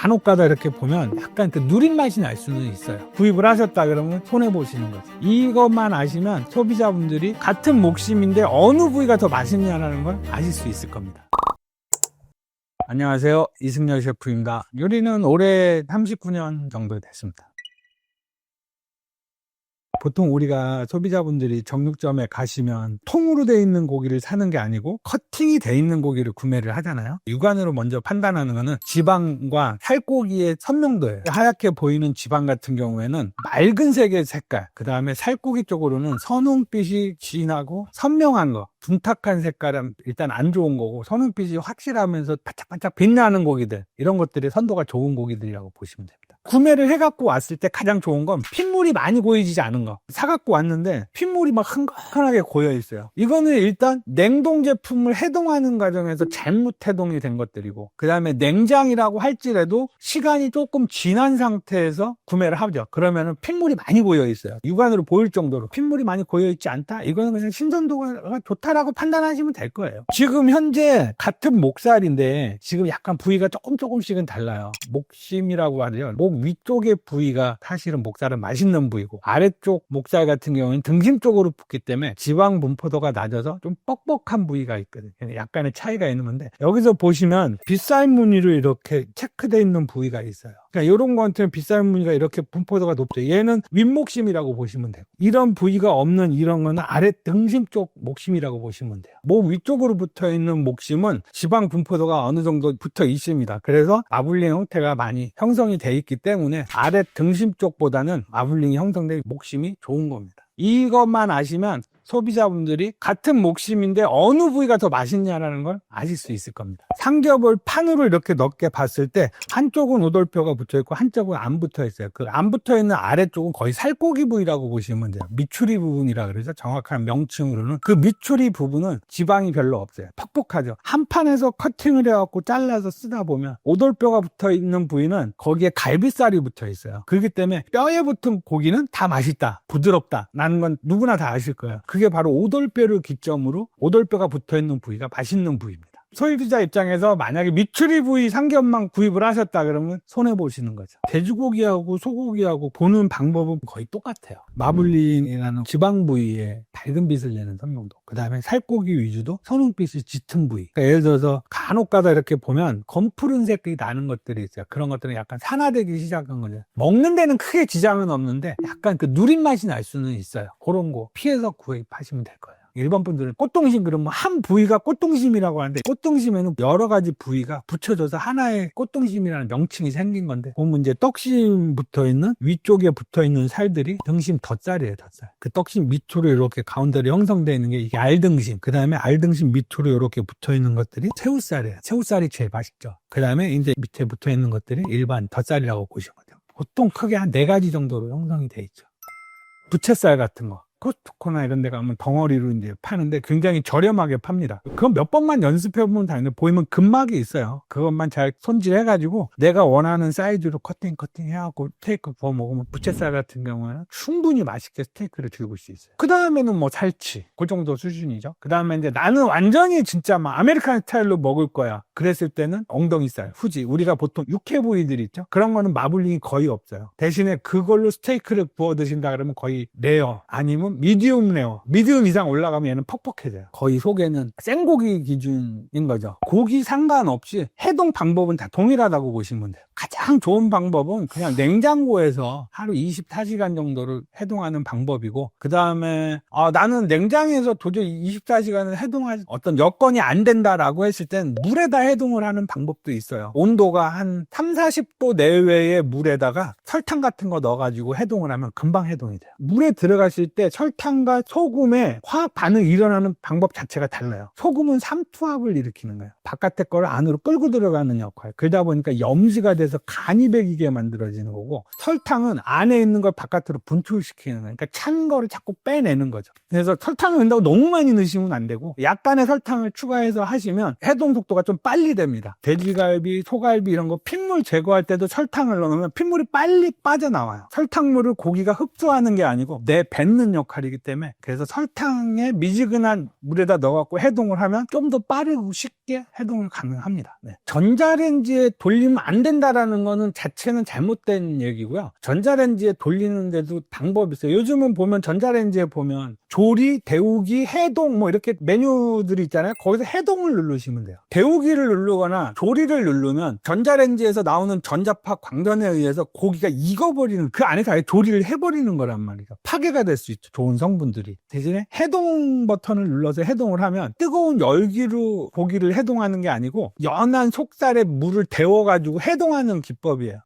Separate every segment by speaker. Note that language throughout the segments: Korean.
Speaker 1: 간혹가다 이렇게 보면 약간 그 누린 맛이 날 수는 있어요. 구입을 하셨다 그러면 손해보시는 거죠. 이것만 아시면 소비자분들이 같은 목심인데 어느 부위가 더 맛있냐라는 걸 아실 수 있을 겁니다. 안녕하세요, 이승열 셰프입니다. 요리는 올해 39년 정도 됐습니다. 보통 우리가 소비자분들이 정육점에 가시면 통으로 돼 있는 고기를 사는 게 아니고 커팅이 돼 있는 고기를 구매를 하잖아요. 육안으로 먼저 판단하는 거는 지방과 살코기의 선명도예요. 하얗게 보이는 지방 같은 경우에는 맑은 색의 색깔, 그 다음에 살코기 쪽으로는 선홍빛이 진하고 선명한 거, 둔탁한 색깔은 일단 안 좋은 거고, 선홍빛이 확실하면서 반짝반짝 빛나는 고기들, 이런 것들이 선도가 좋은 고기들이라고 보시면 됩니다. 구매를 해갖고 왔을 때 가장 좋은 건 핏물이 많이 고이지 않은 거. 사갖고 왔는데 핏물이 막 흥건하게 고여 있어요. 이거는 일단 냉동 제품을 해동하는 과정에서 잘못 해동이 된 것들이고, 그 다음에 냉장이라고 할지라도 시간이 조금 지난 상태에서 구매를 하죠. 그러면은 핏물이 많이 고여 있어요. 육안으로 보일 정도로 핏물이 많이 고여 있지 않다? 이거는 그냥 신선도가 좋다라고 판단하시면 될 거예요. 지금 현재 같은 목살인데 지금 약간 부위가 조금씩은 달라요. 목심이라고 하죠. 목 위쪽의 부위가 사실은 목살은 맛있는 부위고, 아래쪽 목살 같은 경우는 등심 쪽으로 붙기 때문에 지방 분포도가 낮아서 좀 뻑뻑한 부위가 있거든요. 약간의 차이가 있는 건데, 여기서 보시면 빗살 무늬로 이렇게 체크되어 있는 부위가 있어요. 그러니까 이런 거한테는 빗살 무늬가 이렇게 분포도가 높죠. 얘는 윗목심이라고 보시면 돼요. 이런 부위가 없는 이런 거는 아래 등심 쪽 목심이라고 보시면 돼요. 목 위쪽으로 붙어 있는 목심은 지방 분포도가 어느 정도 붙어 있습니다. 그래서 마블링 형태가 많이 형성이 돼 있기 때문에 아래 등심 쪽보다는 마블링이 형성된 목심이 좋은 겁니다. 이것만 아시면 소비자분들이 같은 목심인데 어느 부위가 더 맛있냐라는 걸 아실 수 있을 겁니다. 삼겹을 판으로 이렇게 넓게 봤을 때 한쪽은 오돌뼈가 붙어 있고 한쪽은 안 붙어 있어요. 그 안 붙어 있는 아래쪽은 거의 살코기 부위라고 보시면 돼요. 미추리 부분이라 그러죠. 정확한 명칭으로는 그 미추리 부분은 지방이 별로 없어요. 퍽퍽하죠. 한 판에서 커팅을 해갖고 잘라서 쓰다 보면 오돌뼈가 붙어 있는 부위는 거기에 갈비살이 붙어 있어요. 그렇기 때문에 뼈에 붙은 고기는 다 맛있다, 부드럽다 라는 건 누구나 다 아실 거예요. 그게 바로 오돌뼈를 기점으로 오돌뼈가 붙어있는 부위가 맛있는 부위입니다. 소비자 입장에서 만약에 미추리 부위 삼겹만 구입을 하셨다 그러면 손해보시는 거죠. 돼지고기하고 소고기하고 보는 방법은 거의 똑같아요. 마블링이라는 지방 부위에 밝은 빛을 내는 선명도, 그 다음에 살코기 위주도 선홍빛이 짙은 부위. 그러니까 예를 들어서 간혹 가다 이렇게 보면 검푸른색이 나는 것들이 있어요. 그런 것들은 약간 산화되기 시작한 거죠. 먹는 데는 크게 지장은 없는데 약간 그 누린 맛이 날 수는 있어요. 그런 거 피해서 구입하시면 될 거예요. 일반 분들은 꽃등심 그러면 한 부위가 꽃등심이라고 하는데, 꽃등심에는 여러 가지 부위가 붙여져서 하나의 꽃등심이라는 명칭이 생긴 건데, 보면 이제 떡심 붙어 있는 위쪽에 붙어 있는 살들이 등심 덧살이에요, 덧살. 그 떡심 밑으로 이렇게 가운데로 형성되어 있는 게 이게 알등심, 그 다음에 알등심 밑으로 이렇게 붙어 있는 것들이 새우살이에요. 새우살이 제일 맛있죠. 그 다음에 이제 밑에 붙어 있는 것들이 일반 덧살이라고 보시면 돼요. 보통 크게 한 4가지 정도로 형성이 돼 있죠. 부채살 같은 거, 코스트코나 이런 데 가면 덩어리로 이제 파는데 굉장히 저렴하게 팝니다. 그건 몇 번만 연습해보면 다는데 보이면 근막이 있어요. 그것만 잘 손질해가지고 내가 원하는 사이즈로 커팅 해갖고 스테이크 구워 먹으면 부채살 같은 경우에는 충분히 맛있게 스테이크를 즐길 수 있어요. 그 다음에는 뭐 살치, 그 정도 수준이죠. 그 다음에 이제 나는 완전히 진짜 막 아메리칸 스타일로 먹을 거야 그랬을 때는 엉덩이살, 후지, 우리가 보통 육회 부위들 있죠. 그런 거는 마블링이 거의 없어요. 대신에 그걸로 스테이크를 구워 드신다 그러면 거의 레어, 아니면 미디움 레어, 미디움 이상 올라가면 얘는 퍽퍽해져요. 거의 속에는 생고기 기준인 거죠. 고기 상관없이 해동 방법은 다 동일하다고 보시면 돼요. 가장 좋은 방법은 그냥 냉장고에서 하루 24시간 정도를 해동하는 방법이고, 그 다음에 나는 냉장에서 도저히 24시간을 해동할 어떤 여건이 안 된다라고 했을 땐 물에다 해동을 하는 방법도 있어요. 온도가 한 30-40도 내외의 물에다가 설탕 같은 거 넣어가지고 해동을 하면 금방 해동이 돼요. 물에 들어갔을 때 설탕과 소금의 화학 반응이 일어나는 방법 자체가 달라요. 소금은 삼투압을 일으키는 거예요. 바깥의 거를 안으로 끌고 들어가는 역할. 그러다 보니까 염지가 돼서 간이 배기게 만들어지는 거고, 설탕은 안에 있는 걸 바깥으로 분출시키는 거예요. 그러니까 찬 거를 자꾸 빼내는 거죠. 그래서 설탕을 넣는다고 너무 많이 넣으시면 안 되고, 약간의 설탕을 추가해서 하시면 해동 속도가 좀 빨리 됩니다. 돼지갈비, 소갈비 이런 거 핏물 제거할 때도 설탕을 넣으면 핏물이 빨리 빠져나와요. 설탕물을 고기가 흡수하는 게 아니고 내뱉는 역할이기 때문에, 그래서 설탕에 미지근한 물에다 넣어갖고 해동을 하면 좀 더 빠르고 쉽게 해동을 가능합니다. 네. 전자레인지에 돌리면 안 된다라는 거는 자체는 잘못된 얘기고요. 전자레인지에 돌리는데도 방법이 있어요. 요즘은 보면 전자레인지에 보면 조리, 데우기, 해동 뭐 이렇게 메뉴들이 있잖아요. 거기서 해동을 누르시면 돼요. 데우기를 누르거나 조리를 누르면 전자레인지에서 나오는 전자파 광전에 의해서 고기가 익어버리는, 그 안에서 아예 조리를 해버리는 거란 말이죠. 파괴가 될 수 있죠. 좋은 성분들이. 대신에 해동 버튼을 눌러서 해동을 하면 뜨거운 열기로 고기를 해동하는 게 아니고 연한 속살에 물을 데워가지고 해동하는 기법이에요.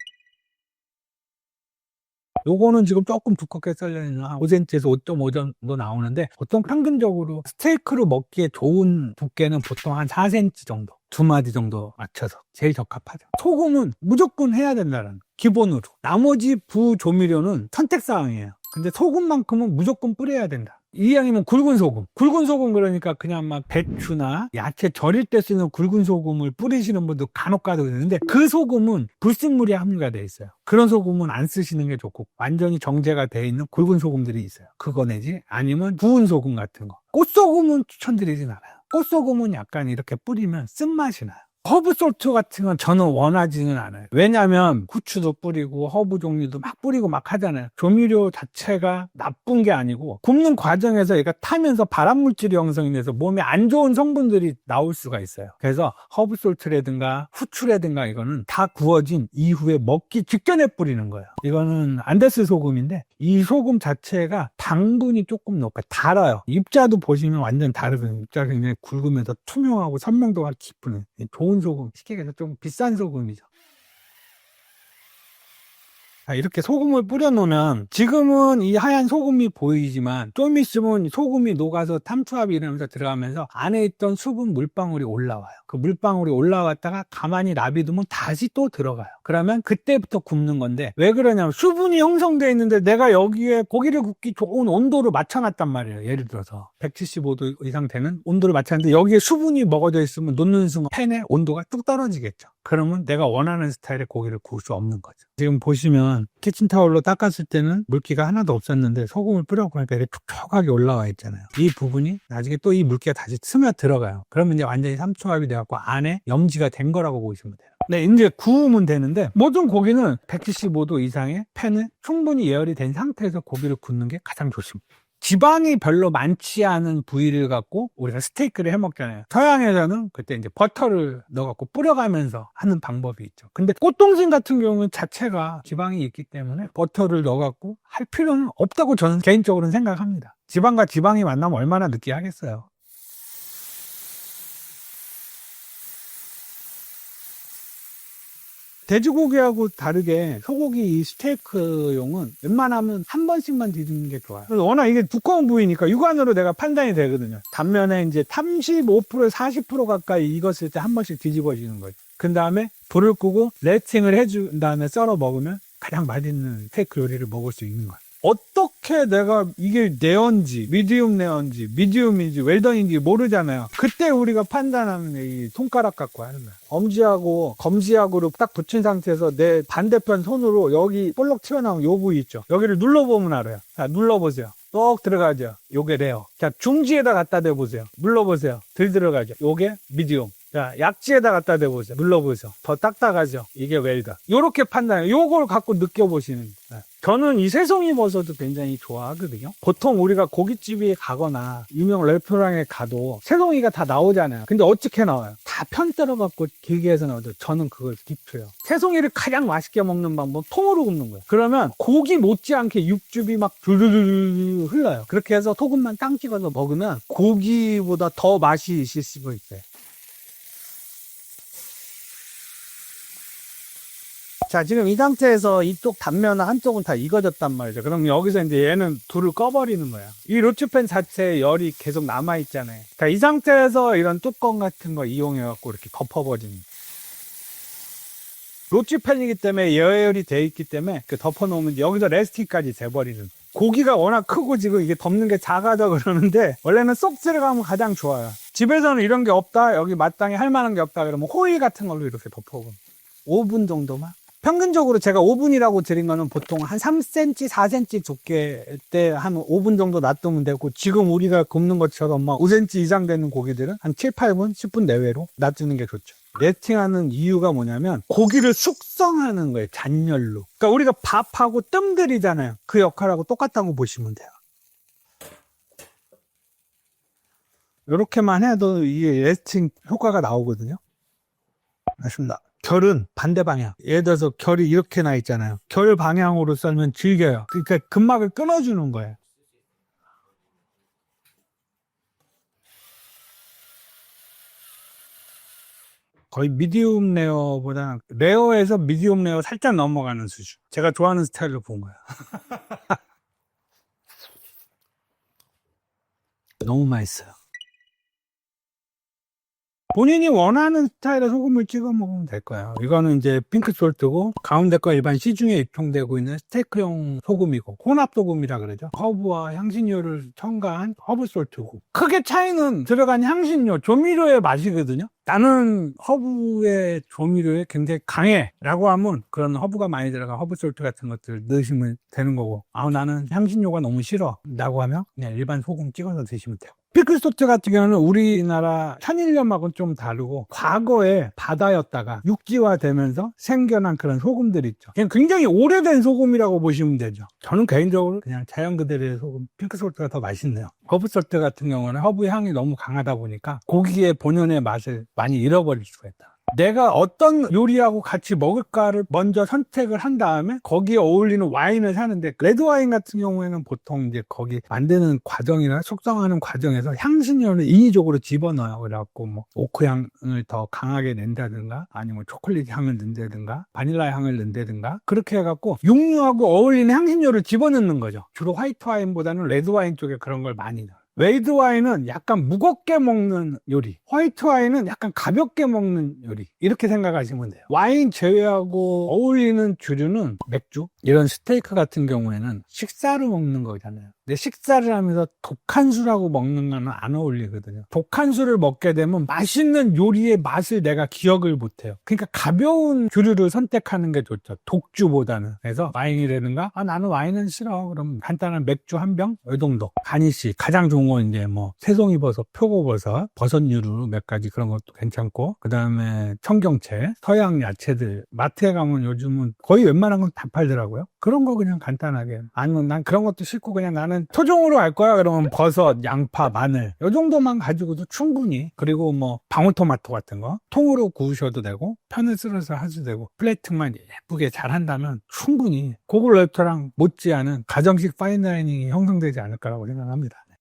Speaker 1: 요거는 지금 조금 두껍게 썰려있는 한 5cm에서 5.5 정도 나오는데, 보통 평균적으로 스테이크로 먹기에 좋은 두께는 보통 한 4cm 정도, 2마디 정도 맞춰서 제일 적합하죠. 소금은 무조건 해야 된다는, 기본으로. 나머지 부조미료는 선택사항이에요. 근데 소금만큼은 무조건 뿌려야 된다. 이왕이면 굵은 소금. 굵은 소금, 그러니까 그냥 막 배추나 야채 절일 때 쓰는 굵은 소금을 뿌리시는 분도 간혹 가도 있는데, 그 소금은 불순물이 함유가 돼 있어요. 그런 소금은 안 쓰시는 게 좋고, 완전히 정제가 돼 있는 굵은 소금들이 있어요. 그거 내지 아니면 구운 소금 같은 거. 꽃소금은 추천드리진 않아요. 꽃소금은 약간 이렇게 뿌리면 쓴맛이 나요. 허브솔트 같은 건 저는 원하지는 않아요. 왜냐하면 후추도 뿌리고 허브 종류도 막 뿌리고 막 하잖아요. 조미료 자체가 나쁜 게 아니고 굽는 과정에서 얘가 타면서 발암물질이 형성이 돼서 몸에 안 좋은 성분들이 나올 수가 있어요. 그래서 허브솔트라든가 후추라든가 이거는 다 구워진 이후에 먹기 직전에 뿌리는 거예요. 이거는 안데스 소금인데, 이 소금 자체가 당분이 조금 높아요. 달아요. 입자도 보시면 완전 다르거든요. 입자가 굉장히 굵으면서 투명하고 선명도가 깊은 좋은 소금, 쉽게 얘기해서 좀 비싼 소금이죠. 이렇게 소금을 뿌려 놓으면, 지금은 이 하얀 소금이 보이지만 좀 있으면 소금이 녹아서 탐투압이 일어나면서 들어가면서 안에 있던 수분 물방울이 올라와요. 그 물방울이 올라왔다가 가만히 놔두면 다시 또 들어가요. 그러면 그때부터 굽는 건데, 왜 그러냐면 수분이 형성되어 있는데 내가 여기에 고기를 굽기 좋은 온도를 맞춰놨단 말이에요. 예를 들어서 175도 이상 되는 온도를 맞췄는데 여기에 수분이 먹어져 있으면 놓는 순간 팬의 온도가 뚝 떨어지겠죠. 그러면 내가 원하는 스타일의 고기를 구울 수 없는 거죠. 지금 보시면 키친타올로 닦았을 때는 물기가 하나도 없었는데 소금을 뿌려보니까 이렇게 촉촉하게 올라와 있잖아요. 이 부분이 나중에 또 이 물기가 다시 스며 들어가요. 그러면 이제 완전히 삼투압이 돼갖고 안에 염지가 된 거라고 보시면 돼요. 네, 이제 구우면 되는데, 모든 고기는 175도 이상의 팬에 충분히 예열이 된 상태에서 고기를 굽는 게 가장 좋습니다. 지방이 별로 많지 않은 부위를 갖고 우리가 스테이크를 해 먹잖아요. 서양에서는 그때 이제 버터를 넣어갖고 뿌려가면서 하는 방법이 있죠. 근데 꽃등심 같은 경우는 자체가 지방이 있기 때문에 버터를 넣어갖고 할 필요는 없다고 저는 개인적으로는 생각합니다. 지방과 지방이 만나면 얼마나 느끼하겠어요. 돼지고기하고 다르게 소고기 이 스테이크용은 웬만하면 한 번씩만 뒤집는 게 좋아요. 그래서 워낙 이게 두꺼운 부위니까 육안으로 내가 판단이 되거든요. 단면에 이제 35%, 40% 가까이 익었을 때 한 번씩 뒤집어지는 거죠. 그 다음에 불을 끄고 레팅을 해준 다음에 썰어 먹으면 가장 맛있는 스테이크 요리를 먹을 수 있는 거예요. 어떻게 내가 이게 레어인지 미디움 레어인지 미디움인지 웰던인지 모르잖아요. 그때 우리가 판단하는 이 손가락 갖고 하는 거야. 엄지하고 검지하고를 딱 붙인 상태에서 내 반대편 손으로 여기 볼록 튀어나온 요 부위 있죠. 여기를 눌러보면 알아요. 자, 눌러보세요. 쏙 들어가죠. 요게 레어. 자, 중지에다 갖다 대보세요. 눌러보세요. 덜 들어가죠. 요게 미디움. 자, 약지에다 갖다 대보세요. 눌러보세요. 더 딱딱하죠. 이게 웰던. 요렇게 판단해요. 요걸 갖고 느껴보시는 거예요. 저는 이 새송이 버섯도 굉장히 좋아하거든요. 보통 우리가 고깃집에 가거나 유명 레스토랑에 가도 새송이가 다 나오잖아요. 근데 어떻게 나와요? 다 편 떨어갖고 길게 해서 나오죠. 저는 그걸 기초요. 새송이를 가장 맛있게 먹는 방법은 통으로 굽는 거예요. 그러면 고기 못지않게 육즙이 막 줄줄줄 흘러요. 그렇게 해서 소금만 땅 찍어서 먹으면 고기보다 더 맛이 있을 수가 있어요. 자, 지금 이 상태에서 이쪽 단면 한쪽은 다 익어졌단 말이죠. 그럼 여기서 이제 얘는 불을 꺼버리는 거야. 이 로츠팬 자체에 열이 계속 남아있잖아요. 자, 이 상태에서 이런 뚜껑 같은 거 이용해갖고 이렇게 덮어버리는 거야. 로츠팬이기 때문에 예열이 돼 있기 때문에 그 덮어놓으면 여기서 레스팅까지 돼버리는. 고기가 워낙 크고 지금 이게 덮는 게 작아져 그러는데 원래는 쏙 들어가면 가장 좋아요. 집에서는 이런 게 없다, 여기 마땅히 할 만한 게 없다 그러면 호일 같은 걸로 이렇게 덮어보면 5분 정도만. 평균적으로 제가 5분이라고 드린 거는 보통 한 3cm, 4cm 두께 때 한 5분 정도 놔두면 되고, 지금 우리가 굽는 것처럼 막 5cm 이상 되는 고기들은 한 7, 8분, 10분 내외로 놔두는 게 좋죠. 레스팅하는 이유가 뭐냐면 고기를 숙성하는 거예요. 잔열로. 그러니까 우리가 밥하고 뜸 들이잖아요. 그 역할하고 똑같다고 보시면 돼요. 이렇게만 해도 이게 레스팅 효과가 나오거든요. 맞습니다. 결은 반대 방향. 예를 들어서 결이 이렇게 나 있잖아요. 결 방향으로 썰면 질겨요. 그러니까 근막을 끊어주는 거예요. 거의 미디움 레어보다 레어에서 미디움 레어 살짝 넘어가는 수준. 제가 좋아하는 스타일로 본 거예요. 너무 맛있어요. 본인이 원하는 스타일의 소금을 찍어 먹으면 될 거예요. 이거는 이제 핑크 솔트고 가운데 거 일반 시중에 유통되고 있는 스테이크용 소금이고 혼합 소금이라 그러죠. 허브와 향신료를 첨가한 허브 솔트고 크게 차이는 들어간 향신료, 조미료의 맛이거든요. 나는 허브의 조미료에 굉장히 강해 라고 하면 그런 허브가 많이 들어간 허브 솔트 같은 것들 넣으시면 되는 거고, 나는 향신료가 너무 싫어 라고 하면 그냥 일반 소금 찍어서 드시면 돼요. 피클소트 같은 경우는 우리나라 천일염하고는 좀 다르고 과거에 바다였다가 육지화되면서 생겨난 그런 소금들이 있죠. 그냥 굉장히 오래된 소금이라고 보시면 되죠. 저는 개인적으로 그냥 자연 그대로의 소금 핑크솔트가 더 맛있네요. 허브솔트 같은 경우는 허브의 향이 너무 강하다 보니까 고기의 본연의 맛을 많이 잃어버릴 수가 있다. 내가 어떤 요리하고 같이 먹을까를 먼저 선택을 한 다음에 거기에 어울리는 와인을 사는데, 레드 와인 같은 경우에는 보통 이제 거기 만드는 과정이나 숙성하는 과정에서 향신료를 인위적으로 집어넣어요. 그래갖고 뭐 오크 향을 더 강하게 낸다든가 아니면 초콜릿 향을 넣는다든가 바닐라 향을 넣는다든가 그렇게 해갖고 육류하고 어울리는 향신료를 집어넣는 거죠. 주로 화이트 와인보다는 레드 와인 쪽에 그런 걸 많이 넣어요. 레드 와인은 약간 무겁게 먹는 요리, 화이트 와인은 약간 가볍게 먹는 요리, 이렇게 생각하시면 돼요. 와인 제외하고 어울리는 주류는 맥주, 이런 스테이크 같은 경우에는 식사로 먹는 거잖아요. 근데 식사를 하면서 독한 술하고 먹는 거는 안 어울리거든요. 독한 술을 먹게 되면 맛있는 요리의 맛을 내가 기억을 못해요. 그러니까 가벼운 주류를 선택하는 게 좋죠, 독주보다는. 그래서 와인이라든가 나는 와인은 싫어, 그럼 간단한 맥주 한 병, 이 정도. 가니쉬 가장 좋은 건 이제 뭐 새송이버섯, 표고버섯, 버섯류로 몇 가지 그런 것도 괜찮고, 그 다음에 청경채, 서양 야채들 마트에 가면 요즘은 거의 웬만한 건 다 팔더라고요. 그런 거 그냥 간단하게. 아니면 난 그런 것도 싫고 그냥 나는 토종으로 할 거야 그러면 버섯, 양파, 마늘 이 정도만 가지고도 충분히. 그리고 뭐 방울토마토 같은 거 통으로 구우셔도 되고 편을 쓸어서 하셔도 되고 플레이팅만 예쁘게 잘 한다면 충분히 고급 레스토랑 못지않은 가정식 파인다이닝이 형성되지 않을까라고 생각합니다. 네.